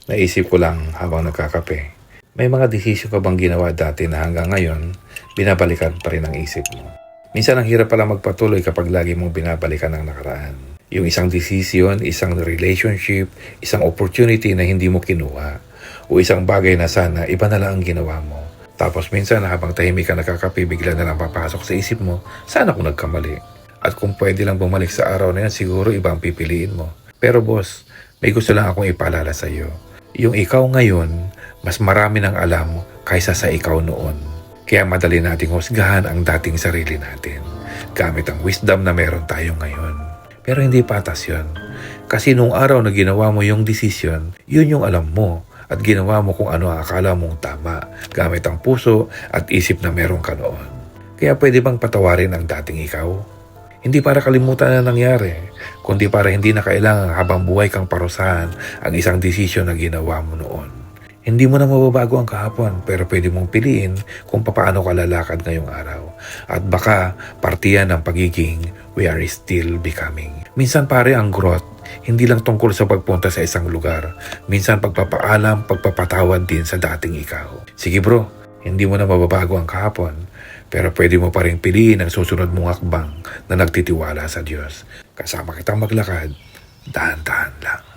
Naisip ko lang habang nagkakape. May mga desisyon ka bang ginawa dati na hanggang ngayon, binabalikan pa rin ang isip mo? Minsan ang hirap pala magpatuloy kapag lagi mong binabalikan ang nakaraan. Yung isang desisyon, isang relationship, isang opportunity na hindi mo kinuha, o isang bagay na sana iba na lang ang ginawa mo. Tapos minsan habang tahimik ka nakakape, bigla na lang papasok sa isip mo, sana kung nagkamali. At kung pwede lang bumalik sa araw na yan, siguro ibang pipiliin mo. Pero boss, may gusto lang akong ipaalala sa iyo. Yung ikaw ngayon, mas marami ng alam kaysa sa ikaw noon. Kaya madali nating husgahan ang dating sarili natin gamit ang wisdom na meron tayo ngayon. Pero hindi patas yun. Kasi nung araw na ginawa mo yung desisyon, yun yung alam mo at ginawa mo kung ano ang akala mong tama gamit ang puso at isip na meron ka noon. Kaya pwede bang patawarin ang dating ikaw? Hindi para kalimutan na nangyari, kundi para hindi na kailangan habang buhay kang parusahan ang isang desisyon na ginawa mo noon. Hindi mo na mababago ang kahapon, pero pwede mong piliin kung paano ka lalakad ngayong araw. At baka partiyan ng pagiging we are still becoming. Minsan pare ang growth, hindi lang tungkol sa pagpunta sa isang lugar. Minsan pagpapaalam, pagpapatawad din sa dating ikaw. Sige bro, hindi mo na mababago ang kahapon, pero pwede mo pa rin piliin ang susunod mong hakbang na nagtitiwala sa Diyos. Kasama kitang maglakad, dahan-dahan lang.